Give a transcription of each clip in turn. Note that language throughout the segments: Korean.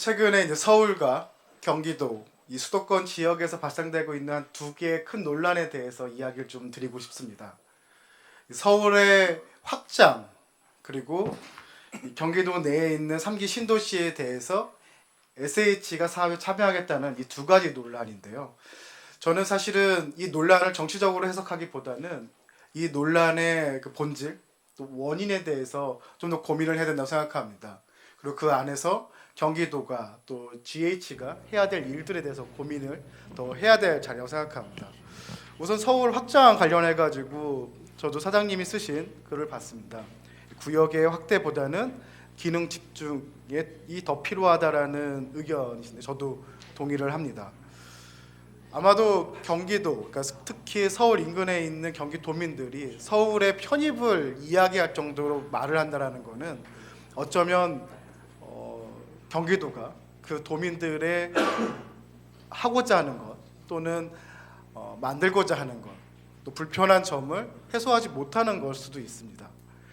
최근에 이제 서울과 경기도 이 수도권 지역에서 발생되고 있는 한 두 개의 큰 논란에 대해서 이야기를 좀 드리고 싶습니다. 서울의 확장 그리고 이 경기도 내에 있는 3기 신도시에 대해서 SH가 사업에 참여하겠다는 이 두 가지 논란인데요. 저는 사실은 이 논란을 정치적으로 해석하기보다는 이 논란의 그 본질, 또 원인에 대해서 좀 더 고민을 해야 된다고 생각합니다. 그리고 그 안에서 경기도가 또 GH가 해야 될 일들에 대해서 고민을 더 해야 될 자리라고 생각합니다. 우선 서울 확장 관련해 가지고 저도 사장님이 쓰신 글을 봤습니다. 구역의 확대보다는 기능 집중이 더 필요하다라는 의견이신데 저도 동의를 합니다. 아마도 경기도, 그러니까 특히 서울 인근에 있는 경기도민들이 서울의 편입을 이야기할 정도로 말을 한다라는 것은 어쩌면 경기도가 그 도민들의 하고자 하는 것 또는 만들고자 하는 것, 또 불편한 점을 해소하지 못하는 걸 수도 있습니다.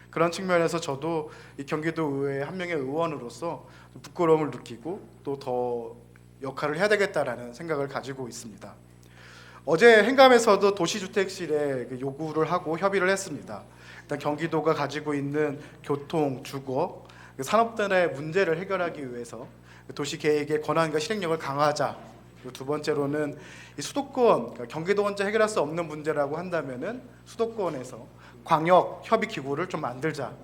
그런 측면에서 저도 이 경기도의회 한 명의 의원으로서 부끄러움을 느끼고 또 더 역할을 해야 되겠다라는 생각을 가지고 있습니다. 어제 행감에서도 도시주택실에 요구를 하고 협의를 했습니다. 일단 경기도가 가지고 있는 교통, 주거, 산업단의 문제를 해결하기 위해서 도시계획의 권한과 실행력을 강화하자. 그리고 두 번째로는 이 수도권, 그러니까 경기도 혼자 해결할 수 없는 문제라고 한다면은 수도권에서 광역 협의 기구를 좀 만들자.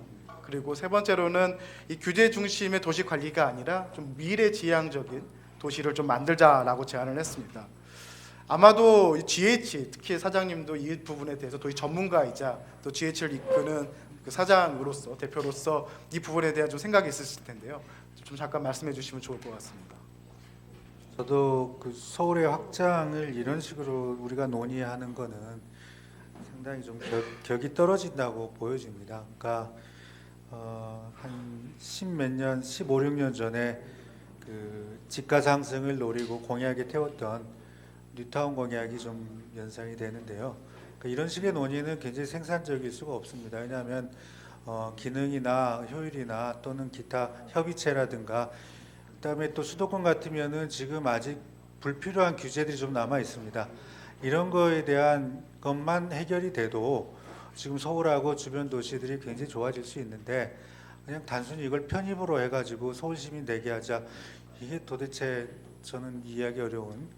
그리고 세 번째로는 이 규제 중심의 도시 관리가 아니라 좀 미래지향적인 도시를 좀 만들자라고 제안을 했습니다. 아마도 GH, 특히 사장님도 이 부분에 대해서 도시 전문가이자 또 GH를 이끄는 그 사장으로서 대표로서 이 부분에 대한 좀 생각이 있으실 텐데요. 좀 잠깐 말씀해 주시면 좋을 것 같습니다. 저도 그 서울의 확장을 이런 식으로 우리가 논의하는 거는 상당히 좀 격이 떨어진다고 보여집니다. 그러니까 한 십몇 년, 15, 16년 전에 그 집가 상승을 노리고 공약에 태웠던 뉴타운 공약이 좀 연상이 되는데요. 그러니까 이런 식의 논의는 굉장히 생산적일 수가 없습니다. 왜냐하면 기능이나 효율이나 또는 기타 협의체라든가 그다음에 또 수도권 같으면은 지금 아직 불필요한 규제들이 좀 남아 있습니다. 이런 거에 대한 것만 해결이 돼도 지금 서울하고 주변 도시들이 굉장히 좋아질 수 있는데 그냥 단순히 이걸 편입으로 해가지고 서울 시민 되게 하자 이게 도대체 저는 이해하기 어려운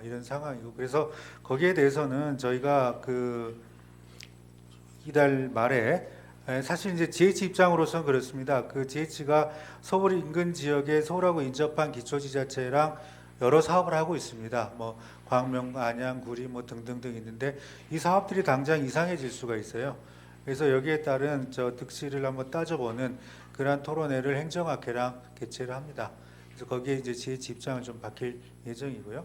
이런 상황이고 그래서 거기에 대해서는 저희가 그 이달 말에 사실 이제 GH 입장으로서는 그렇습니다. 그 GH가 서울 인근 지역에 서울하고 인접한 기초지자체랑 여러 사업을 하고 있습니다. 뭐 광명, 안양, 구리 뭐 등등등 있는데 이 사업들이 당장 이상해질 수가 있어요. 그래서 여기에 따른 저 득실을 한번 따져보는 그러한 토론회를 행정학회랑 개최를 합니다. 그래서 거기에 이제 GH 입장을 좀 밝힐 예정이고요.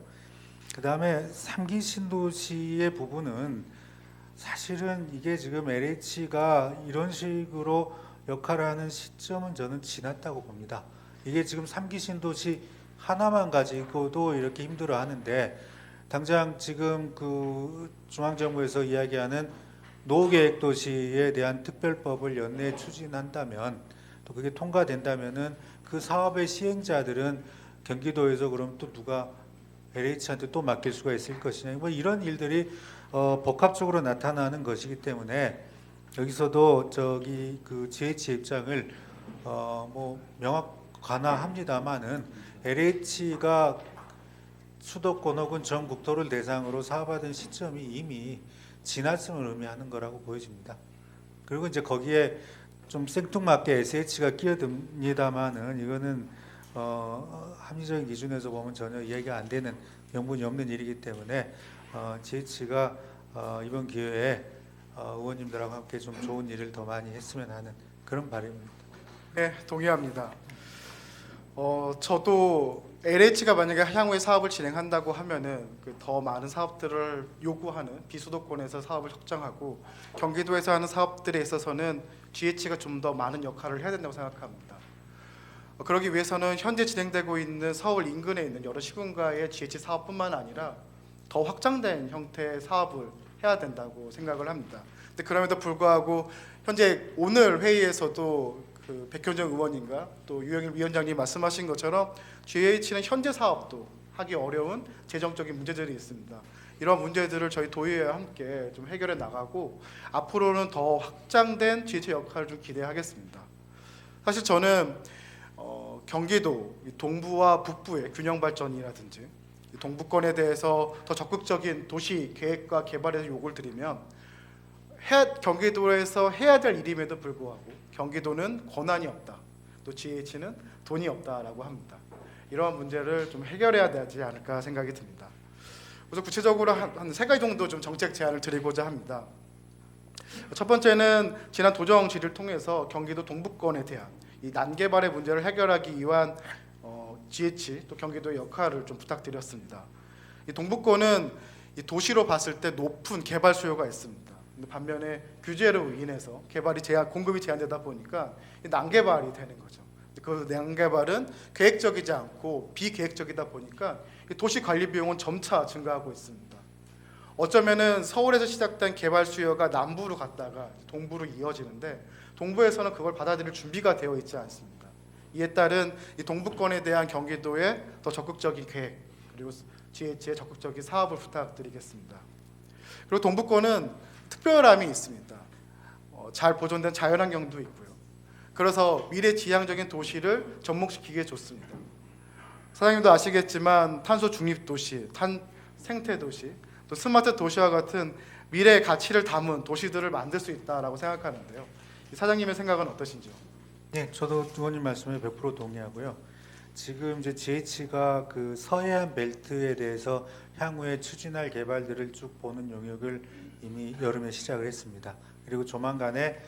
그 다음에 3기 신도시의 부분은 사실은 이게 지금 LH가 이런 식으로 역할을 하는 시점은 저는 지났다고 봅니다. 이게 지금 3기 신도시 하나만 가지고도 이렇게 힘들어 하는데 당장 지금 그 중앙정부에서 이야기하는 노후계획도시에 대한 특별법을 연내에 추진한다면 또 그게 통과된다면은 그 사업의 시행자들은 경기도에서 그럼 또 누가 LH한테 또 맡길 수가 있을 것이냐 뭐 이런 일들이 복합적으로 나타나는 것이기 때문에 여기서도 저기 그 GH 입장을 뭐 명확하나합니다만은 LH가 수도권 혹은 전 국토를 대상으로 사업하던 시점이 이미 지났음을 의미하는 거라고 보여집니다. 그리고 이제 거기에 좀 생뚱맞게 SH가 끼어듭니다만은 이거는 합리적인 기준에서 보면 전혀 이해가 안 되는 명분이 없는 일이기 때문에 GH가 이번 기회에 의원님들하고 함께 좀 좋은 일을 더 많이 했으면 하는 그런 바람입니다. 네, 동의합니다. 저도 LH가 만약에 향후에 사업을 진행한다고 하면은 그 더 많은 사업들을 요구하는 비수도권에서 사업을 확장하고 경기도에서 하는 사업들에 있어서는 GH가 좀 더 많은 역할을 해야 된다고 생각합니다. 그러기 위해서는 현재 진행되고 있는 서울 인근에 있는 여러 시군가의 GH 사업뿐만 아니라 더 확장된 형태의 사업을 해야 된다고 생각을 합니다. 근데 그럼에도 불구하고 현재 오늘 회의에서도 그 백현정 의원님과 또 유영일 위원장님 말씀하신 것처럼 GH는 현재 사업도 하기 어려운 재정적인 문제들이 있습니다. 이런 문제들을 저희 도의회와 함께 좀 해결해 나가고 앞으로는 더 확장된 GH 역할을 좀 기대하겠습니다. 사실 저는 경기도 동부와 북부의 균형 발전이라든지 동부권에 대해서 더 적극적인 도시 계획과 개발에 요구를 드리면 경기도에서 해야 될 일임에도 불구하고 경기도는 권한이 없다, 또 GH는 돈이 없다라고 합니다. 이러한 문제를 좀 해결해야 되지 않을까 생각이 듭니다. 그래서 구체적으로 한 세 가지 정도 좀 정책 제안을 드리고자 합니다. 첫 번째는 지난 도정 질의를 통해서 경기도 동부권에 대한 이 난개발의 문제를 해결하기 위한 GH 또 경기도의 역할을 좀 부탁드렸습니다. 이 동부권은 이 도시로 봤을 때 높은 개발 수요가 있습니다. 근데 반면에 규제로 인해서 공급이 제한되다 보니까 난개발이 되는 거죠. 그 난개발은 계획적이지 않고 비계획적이다 보니까 도시 관리 비용은 점차 증가하고 있습니다. 어쩌면은 서울에서 시작된 개발 수요가 남부로 갔다가 동부로 이어지는데 동부에서는 그걸 받아들일 준비가 되어 있지 않습니다. 이에 따른 이 동부권에 대한 경기도의 더 적극적인 계획 그리고 GH의 적극적인 사업을 부탁드리겠습니다. 그리고 동부권은 특별함이 있습니다. 잘 보존된 자연환경도 있고요. 그래서 미래지향적인 도시를 접목시키기에 좋습니다. 사장님도 아시겠지만 탄소 중립 도시, 생태 도시, 또 스마트 도시와 같은 미래의 가치를 담은 도시들을 만들 수 있다라고 생각하는데요. 사장님의 생각은 어떠신지요? 네, 저도 의원님 말씀에 100% 동의하고요. 지금 이제 GH가 그 서해안 벨트에 대해서 향후에 추진할 개발들을 쭉 보는 영역을 이미 여름에 시작을 했습니다. 그리고 조만간에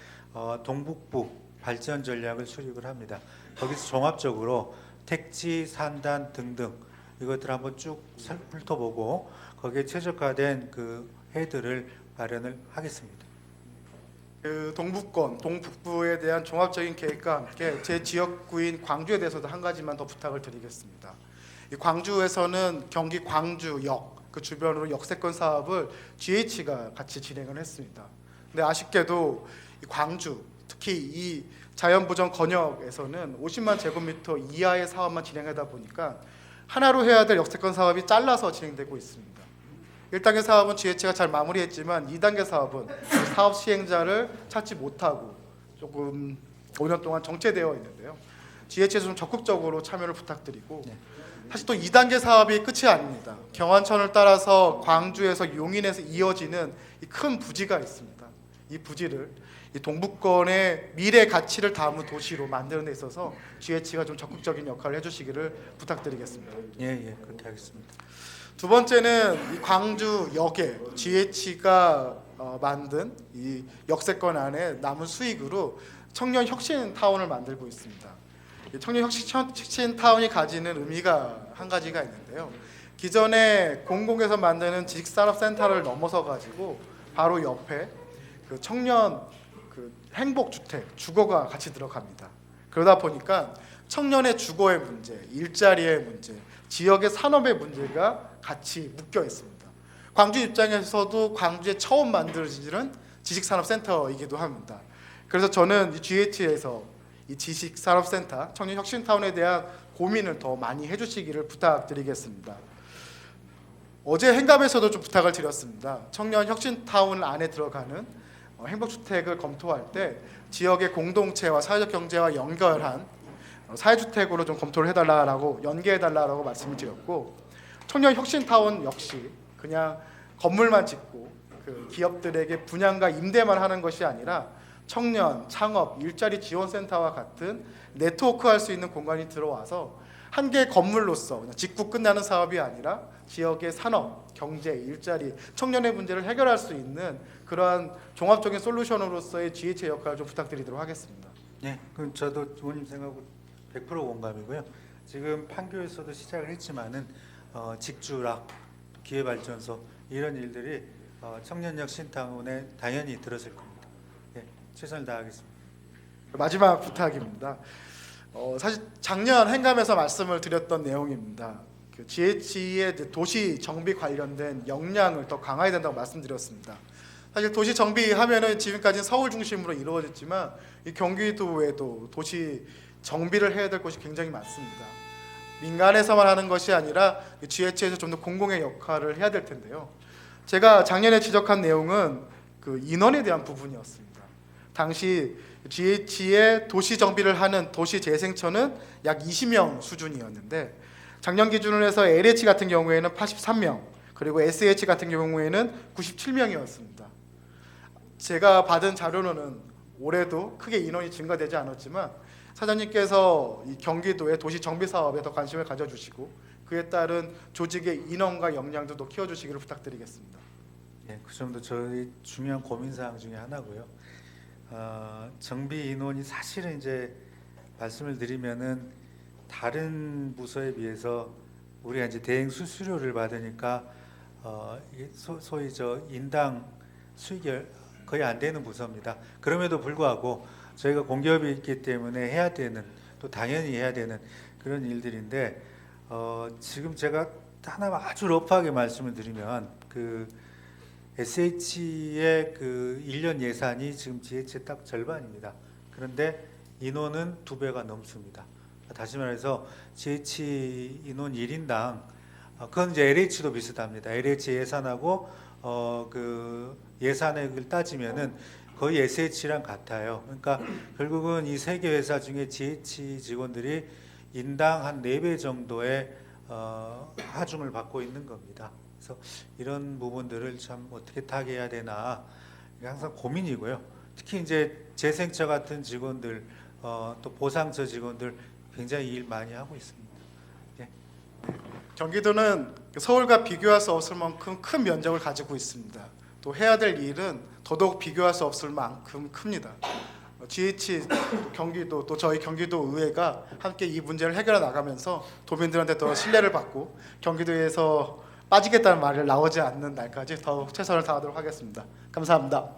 동북부 발전 전략을 수립을 합니다. 거기서 종합적으로 택지, 산단 등등 이것들 한번 쭉 훑어보고 거기에 최적화된 그 해들을 마련을 하겠습니다. 그 동부권, 동북부에 대한 종합적인 계획과 함께 제 지역구인 광주에 대해서도 한 가지만 더 부탁을 드리겠습니다. 이 광주에서는 경기 광주역 그 주변으로 역세권 사업을 GH가 같이 진행을 했습니다. 근데 아쉽게도 이 광주 특히 이 자연보전 건역에서는 50만 제곱미터 이하의 사업만 진행하다 보니까 하나로 해야 될 역세권 사업이 잘라서 진행되고 있습니다. 1단계 사업은 GH가 잘 마무리했지만 2단계 사업은 사업 시행자를 찾지 못하고 조금 5년 동안 정체되어 있는데요. GH에서 좀 적극적으로 참여를 부탁드리고 사실 또 2단계 사업이 끝이 아닙니다. 경안천을 따라서 광주에서 용인에서 이어지는 이 큰 부지가 있습니다. 이 부지를 이 동부권의 미래 가치를 담은 도시로 만드는 데 있어서 GH가 좀 적극적인 역할을 해주시기를 부탁드리겠습니다. 예, 그렇게 하겠습니다. 두 번째는 이 광주역에 GH가 만든 이 역세권 안에 남은 수익으로 청년 혁신 타운을 만들고 있습니다. 이 청년 혁신 타운이 가지는 의미가 한 가지가 있는데요. 기존에 공공에서 만드는 지식산업센터를 넘어서 가지고 바로 옆에 그 청년 그 행복주택 주거가 같이 들어갑니다. 그러다 보니까 청년의 주거의 문제, 일자리의 문제, 지역의 산업의 문제가 같이 묶여 있습니다. 광주 입장에서도 광주에 처음 만들어지는 지식산업센터이기도 합니다. 그래서 저는 이 GH에서 이 지식산업센터, 청년혁신타운에 대한 고민을 더 많이 해주시기를 부탁드리겠습니다. 어제 행감에서도 좀 부탁을 드렸습니다. 청년혁신타운 안에 들어가는 행복주택을 검토할 때 지역의 공동체와 사회적 경제와 연결한 사회주택으로 좀 검토를 해달라고 연계해달라고 말씀을 드렸고 청년혁신타운 역시 그냥 건물만 짓고 그 기업들에게 분양과 임대만 하는 것이 아니라 청년, 창업, 일자리 지원센터와 같은 네트워크할 수 있는 공간이 들어와서 한 개의 건물로서 그냥 짓고 끝나는 사업이 아니라 지역의 산업, 경제, 일자리, 청년의 문제를 해결할 수 있는 그러한 종합적인 솔루션으로서의 GH의 역할을 좀 부탁드리도록 하겠습니다. 네, 그럼 저도 의원님 생각하고 100% 공감이고요. 지금 판교에서도 시작을 했지만은 직주락, 기회발전소 이런 일들이 청년역 신타운에 당연히 들어설 겁니다. 네, 최선을 다하겠습니다. 마지막 부탁입니다. 사실 작년 행감에서 말씀을 드렸던 내용입니다. 그 GH의 도시 정비 관련된 역량을 더 강화해야 된다고 말씀드렸습니다. 사실 도시 정비하면은 지금까지는 서울 중심으로 이루어졌지만 이 경기도에도 도시 정비를 해야 될 곳이 굉장히 많습니다. 민간에서만 하는 것이 아니라 GH에서 좀 더 공공의 역할을 해야 될 텐데요. 제가 작년에 지적한 내용은 그 인원에 대한 부분이었습니다. 당시 GH의 도시 정비를 하는 도시재생처는 약 20명 수준이었는데 작년 기준으로 해서 LH 같은 경우에는 83명, 그리고 SH 같은 경우에는 97명이었습니다. 제가 받은 자료로는 올해도 크게 인원이 증가되지 않았지만 사장님께서 이 경기도의 도시 정비 사업에 더 관심을 가져주시고 그에 따른 조직의 인원과 역량도 더 키워주시기를 부탁드리겠습니다. 예, 그 점도 저희 중요한 고민 사항 중에 하나고요. 정비 인원이 사실은 이제 말씀을 드리면은 다른 부서에 비해서 우리가 이제 대행 수수료를 받으니까 이게 소위 저 인당 수익이 거의 안 되는 부서입니다. 그럼에도 불구하고 저희가 공기업이 있기 때문에 해야 되는, 또 당연히 해야 되는 그런 일들인데 지금 제가 하나 아주 러프하게 말씀을 드리면 그 SH의 그 1년 예산이 지금 GH의 딱 절반입니다. 그런데 인원은 2배가 넘습니다. 다시 말해서 GH 인원 1인당 그건 이제 LH도 비슷합니다. LH 예산하고 그 예산액을 따지면은 거의 SH랑 같아요. 그러니까 결국은 이 세 개 회사 중에 GH 직원들이 인당 한 4배 정도의 하중을 받고 있는 겁니다. 그래서 이런 부분들을 참 어떻게 타개해야 되나 이게 항상 고민이고요. 특히 이제 재생처 같은 직원들 또 보상처 직원들 굉장히 일 많이 하고 있습니다. 예. 경기도는 서울과 비교할 수 없을 만큼 큰 면적을 가지고 있습니다. 또 해야 될 일은 더더욱 비교할 수 없을 만큼 큽니다. GH, 경기도, 또 저희 경기도 의회가 함께 이 문제를 해결해 나가면서 도민들한테 더 신뢰를 받고 경기도에서 빠지겠다는 말을 나오지 않는 날까지 더 최선을 다하도록 하겠습니다. 감사합니다.